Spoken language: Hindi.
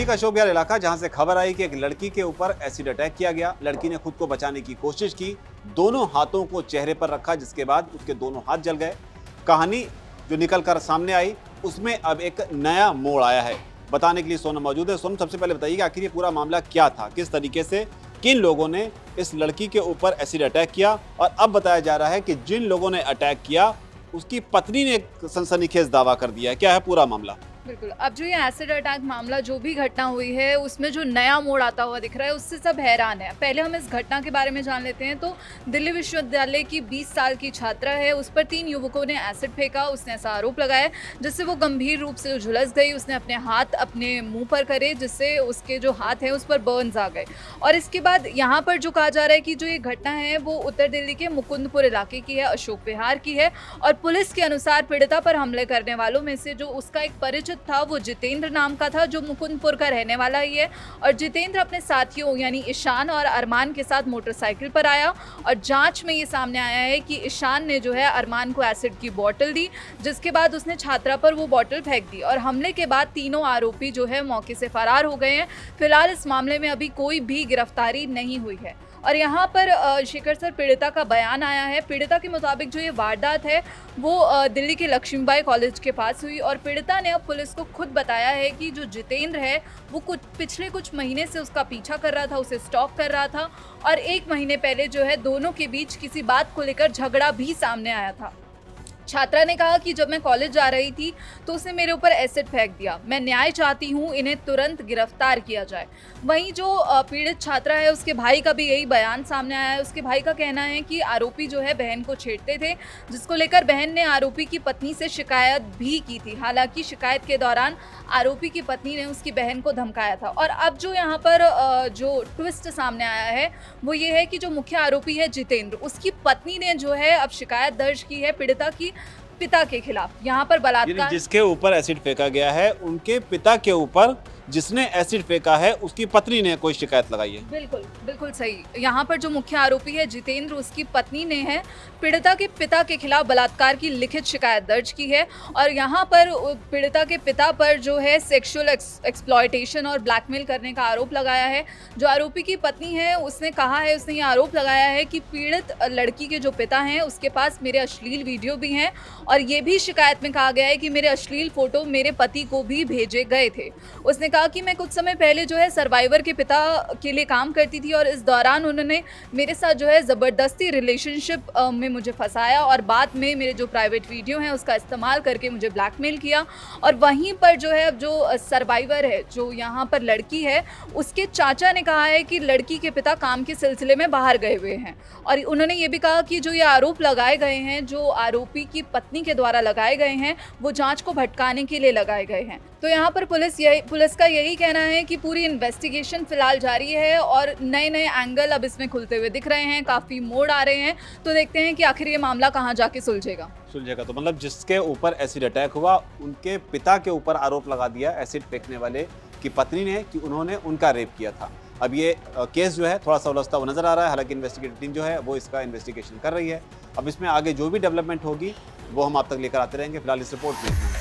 कहानी का अशोक विहार इलाका, जहां से खबर आई कि एक लड़की के ऊपर एसिड अटैक किया गया। लड़की ने खुद को बचाने की कोशिश की, दोनों हाथों को चेहरे पर रखा, जिसके बाद उसके दोनों हाथ जल गए। कहानी जो निकल कर सामने आई उसमें अब एक नया मोड़ आया है। बताने के लिए सोनम मौजूद है। सोनम, सबसे पहले बताइए कि आखिर ये पूरा मामला क्या था, किस तरीके से किन लोगों ने इस लड़की के ऊपर एसिड अटैक किया, और अब बताया जा रहा है कि जिन लोगों ने अटैक किया उसकी पत्नी ने एक सनसनीखेज दावा कर दिया है। क्या है पूरा मामला? बिल्कुल। अब जो ये एसिड अटैक मामला, जो भी घटना हुई है, उसमें जो नया मोड़ आता हुआ दिख रहा है, उससे सब हैरान है। पहले हम इस घटना के बारे में जान लेते हैं। तो दिल्ली विश्वविद्यालय की 20 साल की छात्रा है, उस पर 3 युवकों ने एसिड फेंका। उसने ऐसा आरोप लगाया जिससे वो गंभीर रूप से झुलस गई। उसने अपने हाथ अपने मुंह पर करे, जिससे उसके जो हाथ हैं उस पर बर्न्स आ गए। और इसके बाद यहाँ पर जो कहा जा रहा है कि जो ये घटना है वो उत्तर दिल्ली के मुकुंदपुर इलाके की है, अशोक विहार की है। और पुलिस के अनुसार पीड़िता पर हमले करने वालों में से जो उसका एक परिचित था वो जितेंद्र नाम का था, जो मुकुंदपुर का रहने वाला ही है। और जितेंद्र अपने साथियों यानी ईशान और अरमान के साथ मोटरसाइकिल पर आया। और जांच में ये सामने आया है कि ईशान ने जो है अरमान को एसिड की बोतल दी, जिसके बाद उसने छात्रा पर वो बोतल फेंक दी। और हमले के बाद तीनों आरोपी जो है मौके से फरार हो गए हैं। फिलहाल इस मामले में अभी कोई भी गिरफ्तारी नहीं हुई है। और यहाँ पर शेखर सर, पीड़िता का बयान आया है। पीड़िता के मुताबिक जो ये वारदात है वो दिल्ली के लक्ष्मीबाई कॉलेज के पास हुई। और पीड़िता ने अब पुलिस को खुद बताया है कि जो जितेंद्र है वो पिछले कुछ महीने से उसका पीछा कर रहा था, उसे स्टॉक कर रहा था। और 1 महीने पहले जो है दोनों के बीच किसी बात को लेकर झगड़ा भी सामने आया था। छात्रा ने कहा कि जब मैं कॉलेज जा रही थी तो उसने मेरे ऊपर एसिड फेंक दिया। मैं न्याय चाहती हूँ, इन्हें तुरंत गिरफ्तार किया जाए। वहीं जो पीड़ित छात्रा है उसके भाई का भी यही बयान सामने आया है। उसके भाई का कहना है कि आरोपी जो है बहन को छेड़ते थे, जिसको लेकर बहन ने आरोपी की पत्नी से शिकायत भी की थी। हालांकि शिकायत के दौरान आरोपी की पत्नी ने उसकी बहन को धमकाया था। और अब जो यहाँ पर जो ट्विस्ट सामने आया है वो ये है कि जो मुख्य आरोपी है जितेंद्र, उसकी पत्नी ने जो है अब शिकायत दर्ज की है पीड़िता की पिता के खिलाफ। यहाँ पर बलात्कार, जिसके ऊपर एसिड फेंका गया है उनके पिता के ऊपर जिसने एसिड फेंका है उसकी पत्नी ने कोई शिकायत लगाई है। बिल्कुल बिल्कुल सही। यहाँ पर जो मुख्य आरोपी है जितेंद्र, उसकी पत्नी ने है पीड़िता के पिता के खिलाफ बलात्कार की लिखित शिकायत दर्ज की है। और यहाँ पर पीड़िता के पिता पर जो है सेक्सुअल एक्सप्लॉयटेशन और ब्लैकमेल करने का आरोप लगाया है। जो आरोपी की पत्नी है उसने कहा है, उसने ये आरोप लगाया है कि पीड़ित लड़की के जो पिता हैं उसके पास मेरे अश्लील वीडियो भी हैं। और ये भी शिकायत में कहा गया है कि मेरे अश्लील फोटो मेरे पति को भी भेजे गए थे। उसने कहा कि मैं कुछ समय पहले जो है सर्वाइवर के पिता के लिए काम करती थी और इस दौरान उन्होंने मेरे साथ जो है ज़बरदस्ती रिलेशनशिप में मुझे फंसाया और बाद में मेरे जो प्राइवेट वीडियो हैं उसका इस्तेमाल करके मुझे ब्लैकमेल किया। और वहीं पर जो है अब जो सर्वाइवर है, जो यहाँ पर लड़की है, उसके चाचा ने कहा है कि लड़की के पिता काम के सिलसिले में बाहर गए हुए हैं। और उन्होंने ये भी कहा कि जो ये आरोप लगाए गए हैं, जो आरोपी की पत्नी के द्वारा लगाए गए हैं, वो जांच को भटकाने के लिए लगाए गए हैं। तो यहाँ पर पुलिस का यही कहना है कि पूरी इन्वेस्टिगेशन फिलहाल जारी है और नए नए एंगल अब इसमें खुलते हुए दिख रहे हैं, काफ़ी मोड़ आ रहे हैं। तो देखते हैं कि आखिर ये मामला कहाँ जाके सुलझेगा। तो मतलब जिसके ऊपर एसिड अटैक हुआ उनके पिता के ऊपर आरोप लगा दिया एसिड फेंकने वाले की पत्नी ने कि उन्होंने उनका रेप किया था। अब ये केस जो है थोड़ा सा उलझता हुआ नजर आ रहा है। हालांकि इन्वेस्टिगेटिव टीम जो है वो इसका इन्वेस्टिगेशन कर रही है। अब इसमें आगे जो भी डेवलपमेंट होगी वो हम आप तक लेकर आते रहेंगे। फिलहाल इस रिपोर्ट में